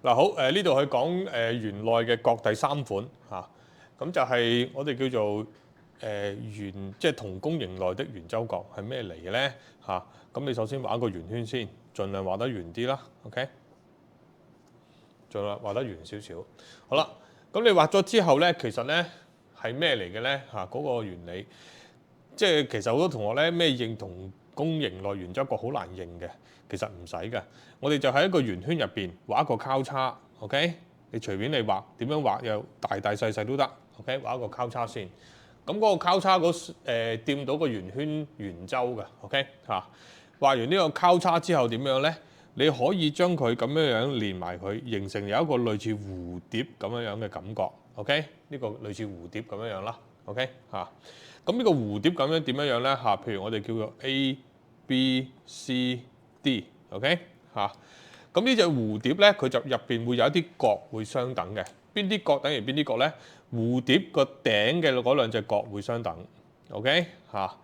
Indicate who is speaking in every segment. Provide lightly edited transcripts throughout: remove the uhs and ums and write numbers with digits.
Speaker 1: 嗱好呢度去講圓內嘅角第三款嚇，咁就係我哋叫做圓，即係同公形內的圓周角係咩嚟嘅咧嚇？咁你首先畫一個圓圈先，盡量畫得圓啲啦 ，OK？ 盡量畫得圓少少。好啦，咁你畫咗之後咧，其實咧係咩嚟嘅咧嚇？嗰個原理，即係其實好多同學咧咩認同公形內圓周角好難認嘅，其實唔使嘅。我哋就喺一個圓圈入邊畫一個交叉 ，OK？ 你隨便你畫，點樣畫又大大細細都得 ，OK？ 畫一個交叉先。咁嗰個交叉掂到個圓圈圓周嘅 ，OK 嚇？畫完呢個交叉之後點樣咧？你可以將佢咁樣連埋佢，形成有一個類似蝴蝶咁樣嘅感覺 ，OK？ 呢個類似蝴蝶咁樣啦 ，OK 嚇？咁呢個蝴蝶咁樣點樣咧嚇？譬如我哋叫做 A、B、C、D，OK 嚇？咁呢隻蝴蝶咧，佢就入邊會有一啲角會相等嘅。邊啲角等於邊啲角咧？蝴蝶個頂嘅嗰兩隻角會相等 ，OK 嚇？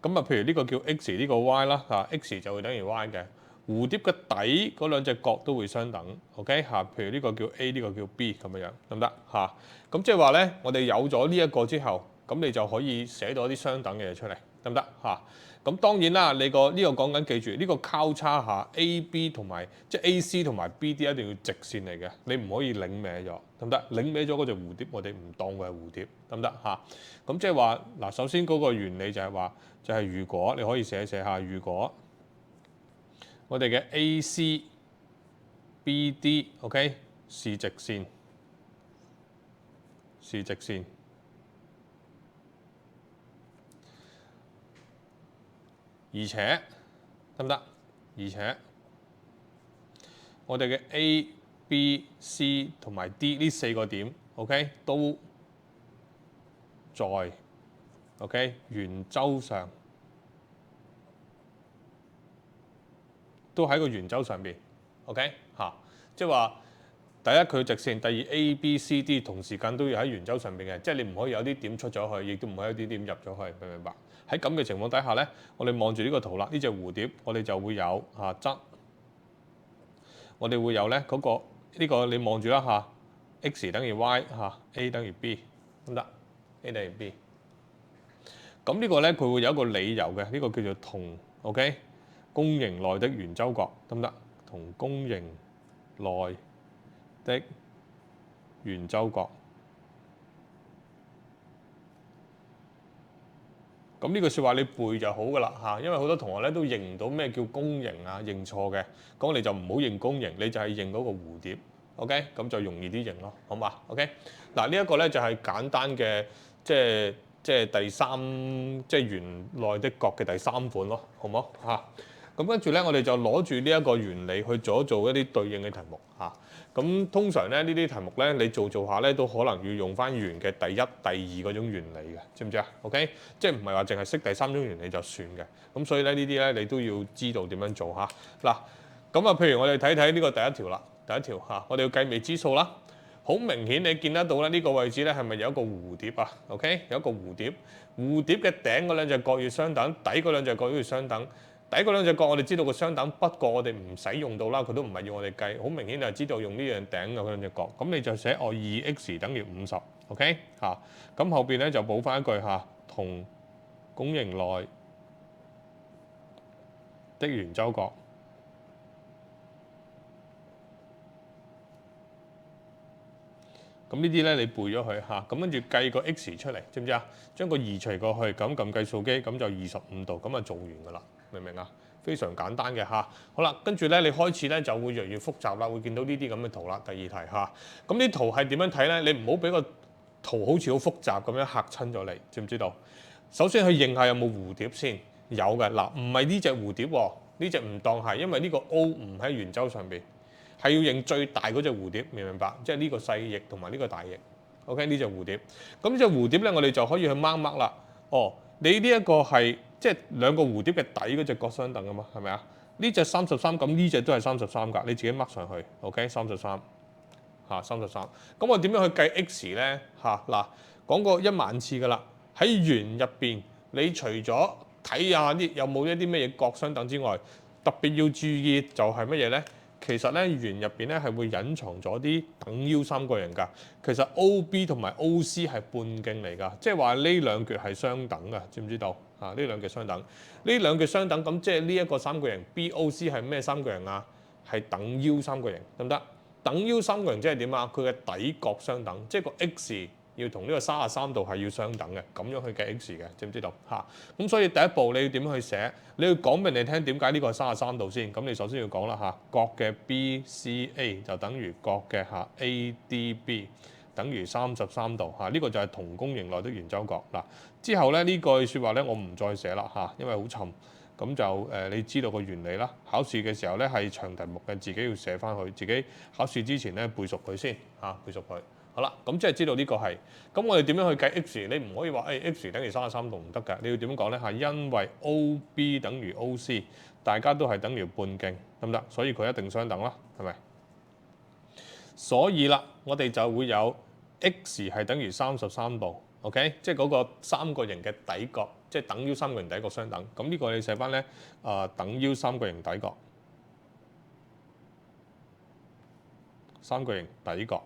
Speaker 1: 咁啊，譬如呢個叫 X， 呢個 Y 啦嚇 ，X 就會等於 Y 嘅。蝴蝶嘅底嗰兩隻角都會相等 ，OK 嚇？譬如呢個叫 A， 呢個叫 B 咁樣樣，得唔得嚇？咁即係話咧，我哋有咗呢一個之後，咁你就可以寫到一啲相等嘅嘢出嚟，得唔得嚇？咁當然啦，你個呢個講緊記住呢個交叉下 A、B 同埋即係 AC 同埋 BD 一定要直線嚟嘅，你唔可以擰歪咗，得唔得？擰歪咗嗰隻蝴蝶，我哋唔當佢係蝴蝶，得唔得嚇？咁即係話嗱，首先嗰個原理就係話，就係如果你可以寫下，如果我哋嘅 AC、BD，OK 是直線，是直線。而且得唔得？而且我哋嘅 A、B、C 同埋 D 呢四個點 ，OK 都在 OK 圓周上，都喺個圓周上邊 ，OK 嚇，即係話第一佢直線，第二 A、B、C、D 同時間都要喺圓周上邊嘅，即係你唔可以有啲點出咗去，亦都唔可以有啲點入咗去，明唔明白？喺咁嘅情況底下咧，我哋望住呢個圖啦，呢隻蝴蝶我哋就會有質，我哋會有咧嗰個呢個你望住啦嚇 ，X 等於 Y 嚇 ，A 等於 B 得唔得 ？A 等於 B。咁呢個咧佢會有一個理由嘅，呢個叫做同 OK 公形內的圓周角得唔得？同公形內的圓周角。咁呢句説話你背就好噶啦嚇，因為好多同學咧都認唔到咩叫公形啊，認錯嘅，咁你就唔好認公形，你就係認嗰個蝴蝶 ，OK， 咁就容易啲認咯，好嘛 ？OK， 嗱呢一個咧就係簡單嘅，即係第三，即係圓內的角嘅第三款咯，好唔好嚇？咁跟住咧，我哋就攞住呢一個原理去做一啲對應嘅題目嚇。咁通常咧呢啲題目咧，你做下咧都可能要用翻圓嘅第一、第二嗰種原理嘅，知唔知啊 ？OK， 即係唔係話淨係識第三種原理就算嘅。咁所以咧呢啲咧你都要知道點樣做嚇。嗱，咁啊，譬如我哋睇睇呢個第一條啦，第一條嚇，我哋要計未知數啦。好明顯你見得到咧，呢個位置咧係咪有一個蝴蝶啊 ？OK， 有一個蝴蝶，蝴蝶嘅頂嗰兩隻角要相等，底嗰兩隻角都要相等。第一嗰兩隻角我哋知道個相等，不過我哋唔使用到啦，佢都唔係要我哋計，好明顯就係知道用呢樣頂嘅嗰兩隻角，咁你就寫2x 等於50 ，OK 嚇，咁後邊咧就補翻一句嚇，同公形內的圓周角，咁呢啲咧你背咗佢嚇，咁跟住計個 x 出嚟，知唔知啊？將個2除過去，咁撳計數機，咁就25度，咁啊做完㗎啦。明唔明啊？非常簡單嘅嚇。好啦，跟住咧，你開始咧就會越嚟越複雜啦，會見到呢啲咁嘅圖啦。第二題嚇，咁啲圖係點樣睇咧？你唔好俾個圖好似好複雜咁樣嚇親咗你，知唔知道？首先去認下有冇蝴蝶先，有嘅嗱，唔係呢隻蝴蝶喎，呢隻唔當係，因為呢個 O 唔喺圓周上邊，係要認最大嗰隻蝴蝶，明唔明白？即係呢個細翼同埋呢個大翼。OK， 呢隻蝴蝶，咁呢隻蝴蝶咧，我哋就可以去 mark 啦。哦，你呢一個係。即係兩個蝴蝶嘅底嗰隻角相等啊嘛，係咪啊？呢隻33，咁呢隻都係33㗎，你自己 mark 上去 ，OK 33嚇33。咁我點樣去計 x 咧嚇？嗱，講過10000次㗎啦。喺圓入邊，你除咗睇下啲有冇一啲咩嘢角相等之外，特別要注意就係乜嘢咧？其實咧圓入邊咧係會隱藏咗啲等腰三角形㗎。其實 OB 同埋 OC 係半徑嚟㗎，即係話呢兩橛係相等㗎，知唔知道？呢兩橛相等，呢兩橛相等，咁即係呢一個三角形 BOC 係咩三角形啊？係等腰三角形，得唔得？等腰三角形即係點啊？佢嘅底角相等，即係個 X 要同呢個33度係要相等嘅，咁樣去計 X 嘅，知唔知道？咁所以第一步你要點樣去寫？你要講俾你聽點解呢個係33度先。咁你首先要講啦角嘅 BCA 就等於角嘅ADB 等於33度呢個就係同弓形內的圓周角嗱。之後咧呢句説話咧我唔再寫啦因為好沉。咁就你知道個原理啦。考試嘅時候咧係長題目嘅，自己要寫翻去，自己考試之前咧背熟佢先背熟佢。好啦，咁即係知道呢個係。咁我哋點樣去計 x？ 你唔可以話x 等於33度唔得㗎。你要點樣講咧因為 OB 等於 OC， 大家都係等於半徑，得唔得？所以佢一定相等啦，係咪？所以啦，我哋就會有 x 係等於33度。OK， 即係嗰個三角形嘅底角，即係等腰三角形底角相等。咁呢個你寫翻咧等腰三角形底角，三角形底角。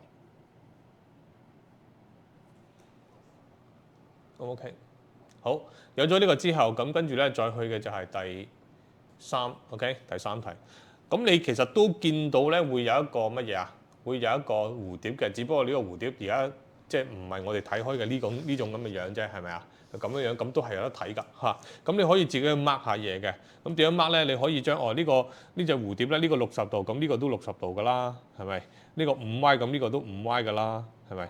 Speaker 1: OK， 好，有咗呢個之後，咁跟住咧再去嘅就係第三 OK 第三題。咁你其實都見到咧會有一個乜嘢啊？會有一個蝴蝶嘅，只不過呢個蝴蝶而家即係唔係我哋睇開嘅呢種咁嘅樣啫，係咪啊？咁樣咁都係有得睇㗎咁你可以自己去 mark 下嘢嘅。咁點樣 mark 咧？你可以將呢隻蝴蝶咧，呢個60度，咁呢個都60度㗎啦，係咪？呢個5Y，咁呢個都5Y㗎啦，係咪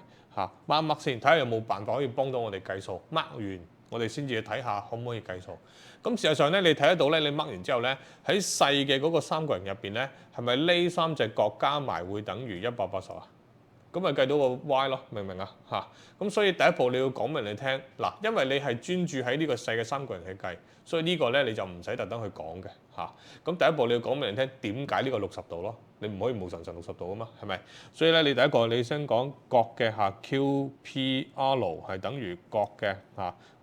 Speaker 1: ？mark mark 先，睇下有冇辦法可以幫到我哋計數。mark 完我哋先至睇下可唔可以計數。咁事實上咧，你睇得到咧，你 mark 完之後咧，喺細嘅嗰個三角形入邊咧，係咪呢三隻角加埋會等於180啊？咁咪計到個 y 咯，明唔明啊？咁所以第一步你要講俾你聽嗱，因為你係專注喺呢個細嘅三角形去計，所以呢個咧你就唔使特登去講嘅咁第一步你要講俾你聽點解呢個60度咯，你唔可以無神神60度啊嘛，係咪？所以咧你第一個你先講角嘅QPR 係等於角嘅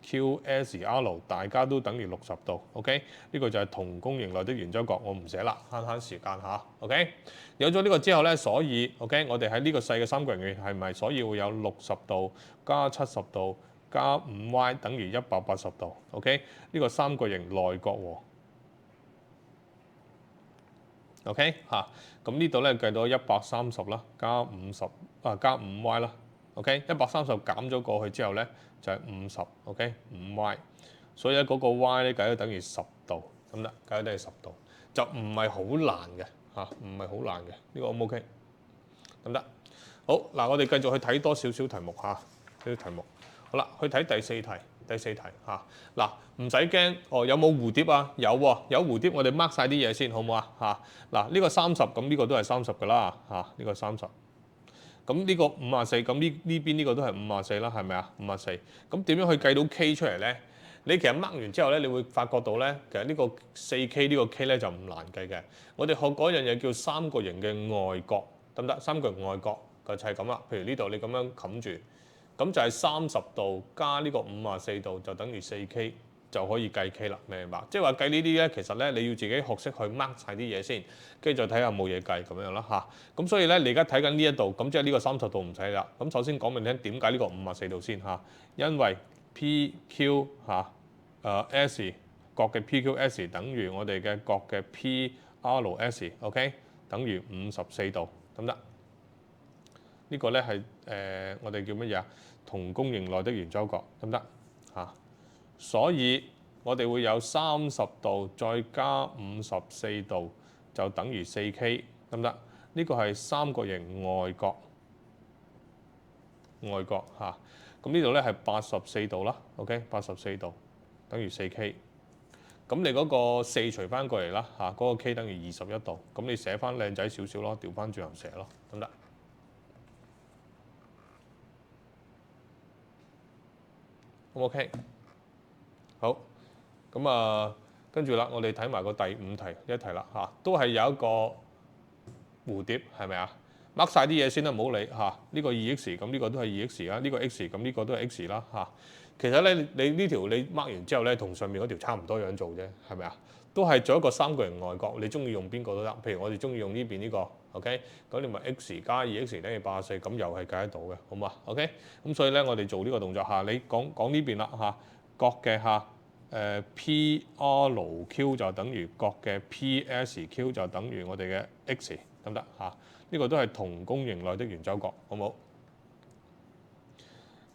Speaker 1: QSR， 大家都等於60度 ，OK？ 呢個就係同弓形內的圓周角，我唔寫啦，慳慳時間OK？ 有咗呢個之後咧，所以 OK， 我哋喺呢個細嘅三角形係咪所以會有60度加70度加5y 等於180度 ？OK？ 呢個三角形內角喎 ，OK 咁呢度咧計到130啦，加5y 啦 ，OK？ 130減咗過去之後咧就係50 ，OK？ 5y， 所以咧嗰個 y 咧計到等於10度，咁得，計到等於10度，就唔係好難嘅。唔係好難嘅，呢個 O 唔 OK？ 得唔得？好嗱，我哋繼續去睇多少少題目呢啲題目。好啦，去睇第四題。嗱，唔使驚有冇蝴蝶啊？有喎，有蝴蝶，我哋 mark 晒啲嘢先，好唔好啊？嗱，呢個30，咁呢個都係30㗎啦呢個30。咁呢個54，咁呢邊呢個都係54啦，係咪啊？54。咁點樣去計到 K 出嚟咧？你其實 mark 完之後咧，你會發覺到咧，其實呢個4K 呢個 K 咧就唔難計嘅。我哋學嗰樣嘢叫三角形嘅外角，得唔得？三角形外角就係咁啦。譬如呢度你咁樣冚住，咁就係30度加呢個54度就等於4K， 就可以計 K 啦。明唔明白？即係話計呢啲咧，其實咧你要自己學識去 mark 晒啲嘢先，跟住再睇下冇嘢計咁樣啦咁所以咧，你而家睇緊呢一度，咁即係呢個30度唔使啦。咁首先講俾你聽點解呢個54度先因為 PQ S 角嘅 PQS 等於我哋嘅角嘅 PRS，OK， 等於54度，得唔得？呢個咧係我哋叫乜嘢啊？同弓形內的圓周角，得唔得？所以我哋會有30度再加54度就等於4K， 得唔得？呢個係三角形外角咁呢度咧係84度啦 ，OK， 84度等於4K。咁你嗰個4除翻過嚟啦嗰個 K 等於21度。咁你寫翻靚仔少少咯，調翻轉頭寫咯，得唔得？OK， 好。咁跟住啦，我哋睇埋個第5題一題啦都係有一個蝴蝶，係咪啊？mark 晒啲嘢先啦，唔好理呢個 2x， 咁呢個都係 2x 啦，呢個 x， 咁呢個都係 x 啦其實咧，你呢條你 mark 完之後咧，同上面嗰條差唔多樣做啫，係咪啊？都係做一個三角形外角，你中意用邊個都得。譬如我哋中意用呢邊呢個 ，OK， 咁你咪 x 加 2x 等於84，咁又係計得到嘅，好嘛 ？OK， 咁所以咧，我哋做呢個動作嚇，你講呢邊啦嚇，角嘅嚇PRQ 就等於角嘅 PSQ 就等於我哋嘅 x， 得唔得嚇？呢個都係同公形內的圓周角，好冇？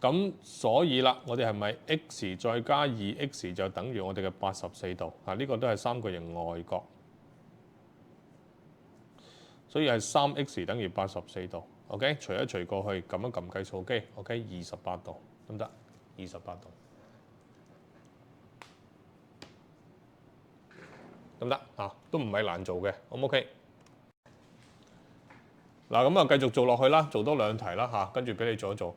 Speaker 1: 咁所以啦，我哋係咪 x 再加 2x 就等於我哋嘅84度？啊，呢個都係三角形外角，所以係3x 等於84度。OK， 除一除過去，撳一撳計數機。OK， 28度，得唔得？28度，得唔得啊？都唔係難做嘅，好唔 OK？嗱，咁啊繼續做落去啦，做多2題啦嚇，跟住俾你做一做。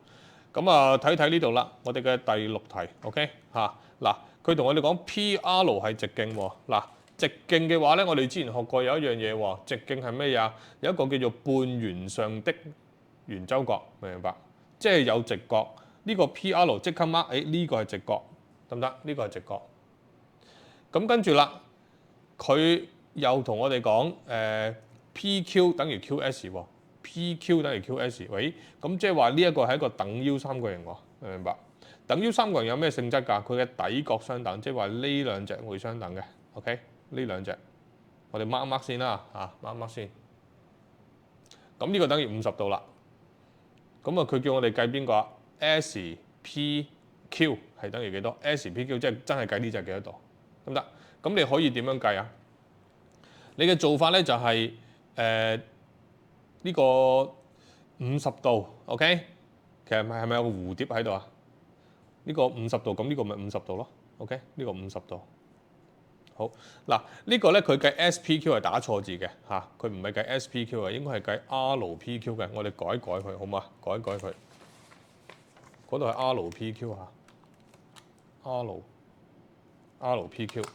Speaker 1: 咁啊睇睇呢度啦，我哋嘅第6題 ，OK 嚇。嗱，佢同我哋講 PR 係直徑喎。嗱，直徑嘅話咧，我哋之前學過有一樣嘢喎，直徑係咩呀？有一個叫做半圓上的圓周角，明唔明白？即係有直角。呢個 PR 即刻 mark， 呢個係直角，得唔得？呢個係直角。咁跟住啦，佢又同我哋講PQ 等於 QS 喎。PQ 等於 QS， 喂，咁即係話呢一個係一個等腰三角形喎，明唔明白？等腰三角形有咩性質㗎？佢嘅底角相等，即係話呢兩隻會相等嘅。OK， 呢兩隻我哋 mark 先啦嚇，mark 先。咁呢個等於50度啦。咁啊，佢叫我哋計邊個啊 ？SPQ 係等於幾多 ？SPQ 即係真係計呢隻幾多度，得唔得？咁你可以點樣計啊？你嘅做法咧就係呢個50度 ，OK， 其實係咪有個蝴蝶喺度啊？呢個50度，咁呢個咪50度咯 ，OK， 呢個50度。好，嗱呢個咧佢計 SPQ 係打錯字嘅嚇，佢唔係計 SPQ 嘅，應該係計 RPQ 嘅。我哋改一改佢好嘛？改一改佢，嗰度係 RPQ 嚇，RPQ。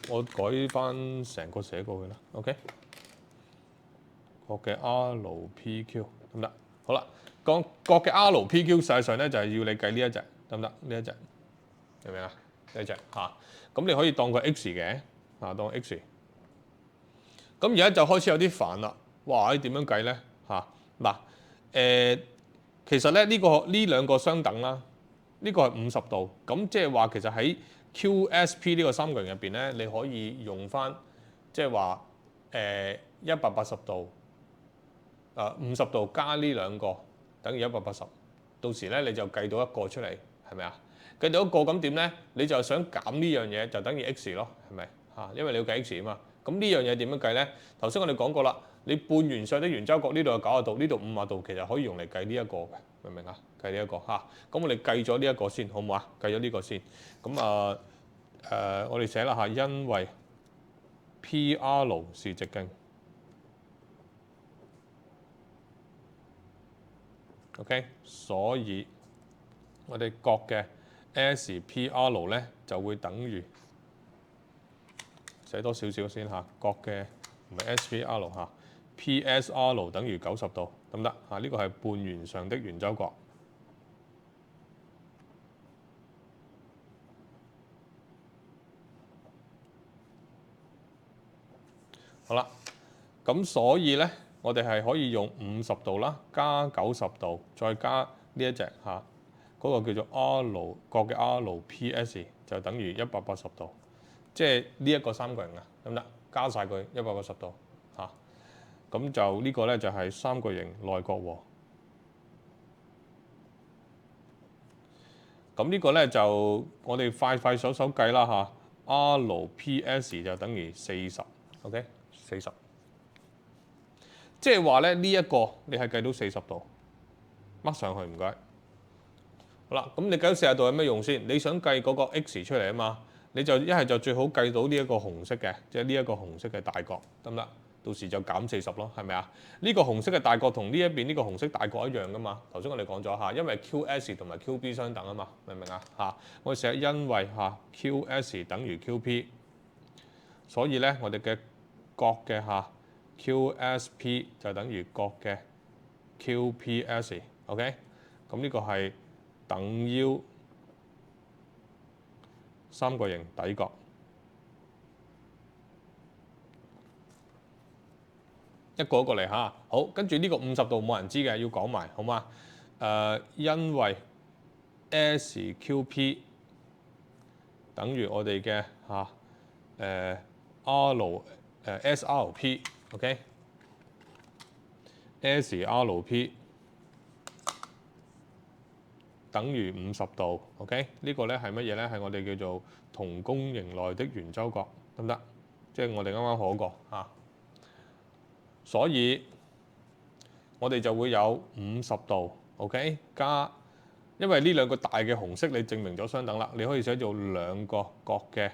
Speaker 1: 我改翻成個寫過去啦 ，OK。角嘅 RPQ 得唔得？好啦，角嘅 RPQ 實際上咧就係要你計呢一隻，得唔得？呢一隻明唔明啊？呢一隻嚇，咁你可以當個 X 嘅嚇，當 X。咁而家就開始有啲煩啦，哇！你點樣計咧嚇？嗱其實咧呢兩個相等啦，呢個係50度，咁即係話其實喺 QSP 呢個三角形入邊咧，你可以用翻即係話180度。50度加呢兩個等於180，到時咧你就計到一個出嚟，係咪啊？計到一個咁點咧？你就想減呢樣嘢，就等於 x 咯，係咪嚇？因為你要計 x 啊嘛。咁呢樣嘢點樣計咧？頭先我哋講過啦，你半圓上的圓周角呢度有90度，呢度50度，其實可以用嚟計呢一個嘅，明唔明啊？計呢一個嚇。咁我哋計咗呢一個先，好唔好啊？計咗呢個先。咁我哋寫啦嚇，因為 PR 是直徑。OK， 所以我哋角嘅 SPR 咧就會等於寫多少少先嚇，角嘅唔係 SPR 嚇 ，PSR 等於90度，得唔得嚇？呢個係半圓上的圓周角。好啦，咁所以咧，我哋係可以用50度啦，加90度，再加呢一隻嚇。嗰個叫做 R 角嘅 RPS 就等於180度，即係呢一個三角形啊，得唔得？加晒佢180度嚇，咁就呢個咧就係三角形內角和。咁呢個咧就我哋快手計啦嚇 ，RPS 就等於40，OK， 40，即係話咧呢一個你係計到40度，mark 上去唔該。好啦，咁你計到40度有咩用先？你想計嗰個 x 出嚟啊嘛，你就一係就最好計到呢一個紅色嘅，即係呢一個紅色嘅大角，得唔得？到時就減40咯，係咪啊？呢個紅色嘅大角同呢一邊呢個紅色大角一樣噶嘛。頭先我哋講咗嚇，因為 QS 同埋 QB 相等啊嘛，明唔明啊？嚇，我哋寫因為嚇 QS 等於 QP， 所以咧我哋嘅角嘅嚇 QSP 就等於角嘅 QPS，OK？ 咁呢個係等腰三角形底角。一個一個嚟嚇，好，跟住呢個50度冇人知嘅，要講埋好嗎？因為 SQP 等於我哋嘅SRP，OK？SRP 等於50度 ，OK？ 呢個咧係乜嘢咧？係我哋叫做同弓形內的圓周角，得唔得？即係我哋啱啱學過嚇。所以我哋就會有50度 ，OK 加，因為呢兩個大嘅紅色你證明咗相等啦，你可以寫做兩個角嘅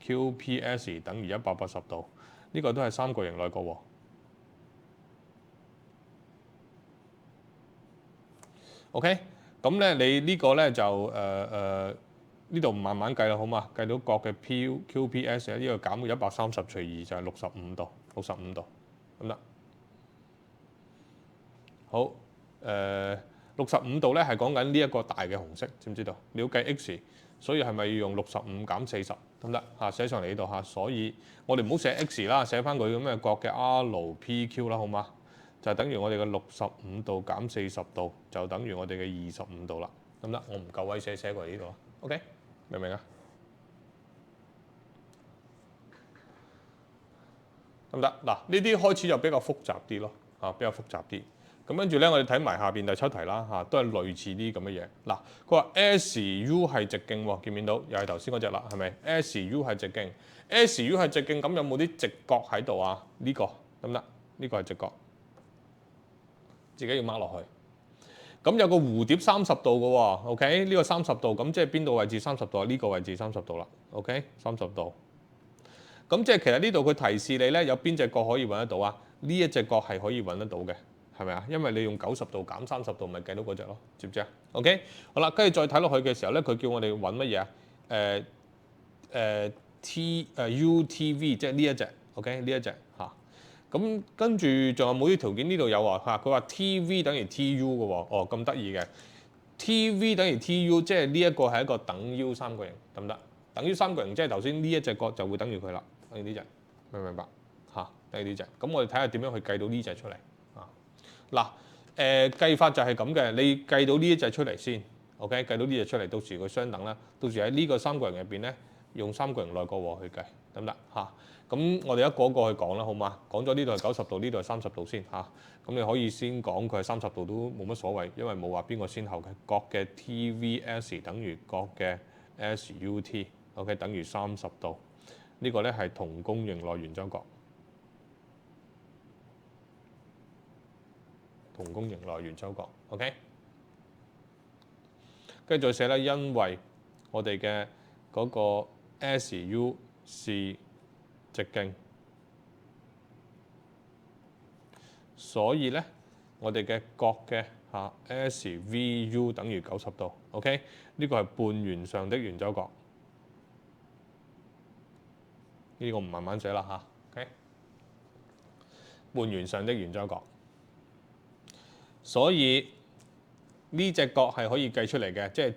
Speaker 1: QPS 等於180度，呢個都係三角形內角喎。OK， 咁咧你呢個咧就呢度慢慢計啦，好嘛？計到角嘅 QPS 呢個減到130除2就係65度，65度咁得。好，65度咧係講緊呢一個大嘅紅色，知唔知道？你要計 x， 所以係咪要用65減40得唔得？寫上嚟呢度嚇，所以我哋唔好寫 x 啦，寫翻佢咁嘅角嘅 RPQ 啦，好嗎？就等於我哋嘅65度減40度，就等於我哋嘅25度啦，得唔得？我唔夠位寫過嚟呢度 OK， 明唔明啊？得唔得？嗱，呢啲開始就比較複雜啲咯，比較複雜啲。咁跟住咧，我哋睇埋下邊第7題啦，都係類似啲咁嘅嘢。嗱，佢話 SU 係直徑喎，見唔見到？又係頭先嗰隻啦，係咪 ？SU 係直徑，SU 係直徑，咁有冇啲直角喺度啊？呢個得唔得？呢個係直角，自己要 mark 落去。咁有個蝴蝶30度嘅喎 ，OK？ 呢個30度，咁即係邊度位置30度啊？呢個位置30度啦 ，OK？30度。咁即係其實呢度佢提示你咧，有邊隻角可以揾得到啊？呢一隻角係可以揾得到嘅。係咪啊？因為你用90度減30度，咪計到嗰隻咯，知唔知啊 ？OK， 好啦，跟住再睇落去嘅時候咧，佢叫我哋揾乜嘢啊？UTV 即係呢一隻 ，OK 呢一隻嚇。咁跟住仲有冇啲條件？呢度有啊嚇，佢話 TV 等於 TU 嘅喎，哦咁得意嘅。TV 等於 TU， 即係呢一個係一個等 U 三角形，得唔得？等於三角形，即係頭先呢一隻角就會等於佢啦，等於呢隻，明唔明白嚇？等於呢隻。咁我哋睇下點樣去計到呢隻出嚟。嗱，計法就係咁嘅，你計到呢一隻出嚟先 ，OK？ 計到呢隻出嚟，到時佢相等啦。到時喺呢個三角形入邊咧，用三角形內角和去計，得唔得嚇？咁我哋一個一個去講啦，好嘛？講咗呢度係90度，呢度係30度先嚇。咁你可以先講佢係30度都冇乜所謂，因為冇話邊個先後嘅。角嘅 TVS 等於角嘅 SUT，OK 等於30度。呢個咧係同弓形內圓周角。同弓形內圓周角 ，OK， 跟住再寫咧，因為我哋嘅嗰個 SU 是直徑，所以咧我哋嘅角嘅SVU 等於90度 ，OK， 呢個係半圓上的圓周角，呢個唔慢慢寫啦嚇 ，OK， 半圓上的圓周角。所以呢隻角係可以計出嚟嘅，即係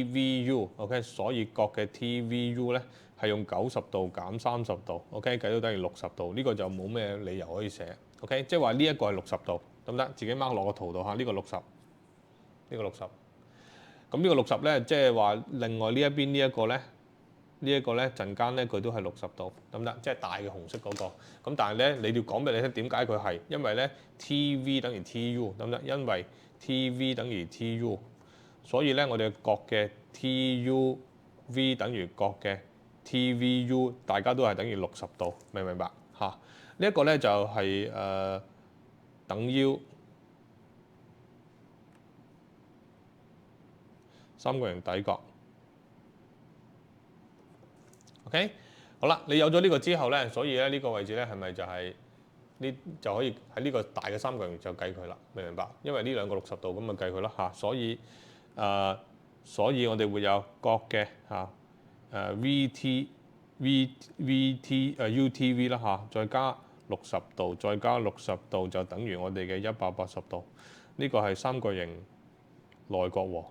Speaker 1: TVU，OK， 所以角嘅 TVU 咧係用90度減30度 ，OK， 計到等於60度，呢個就冇咩理由可以寫 ，OK， 即係話呢一個係60度，得唔得？自己 mark 落個圖度嚇，呢個60，呢個60。咁呢個60咧，即係話另外呢一邊呢一個咧，呢一個咧陣間咧佢都係60度，得唔得？即係大嘅紅色嗰個。咁但係咧，你要講俾你聽點解佢係，因為咧 TV 等於 TU， 得唔得？因為 TV 等於 TU， 所以咧我哋角嘅 TUV 等於角嘅 TVU， 大家都係等於60度，明唔明白嚇？呢一個咧就係等於三角形底角。OK， 好啦，你有咗呢個之後咧，所以咧呢個位置咧係咪就係呢就可以喺呢個大嘅三角形就計佢啦，明唔明白？因為呢兩個60度咁咪計佢啦嚇，所以我哋會有角嘅UTV 啦嚇，再加60度，再加60度就等於我哋嘅180度，呢個係三角形內角和。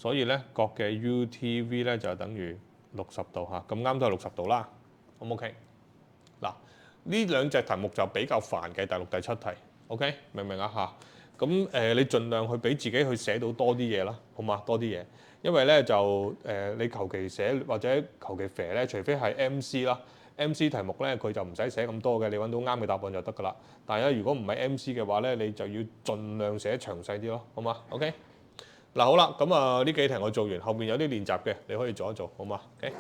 Speaker 1: 所以咧角嘅 UTV 咧就等於60度嚇，咁啱都係60度啦。O 唔 OK？嗱，呢兩隻題目就比較煩嘅，第6、第7題。OK， 明唔明啊嚇？咁你盡量去俾自己去寫到多啲嘢啦，好嘛？多啲嘢，因為咧就你求其寫或者求其肥咧，除非係 MC 啦。MC 題目咧佢就唔使寫咁多嘅，你揾到啱嘅答案就得㗎啦。但係咧如果唔係 MC 嘅話咧，你就要盡量寫詳細啲咯，好嘛 ？OK。嗱好啦，咁啊呢幾題我做完，後面有啲練習嘅，你可以做一做，好嘛？OK。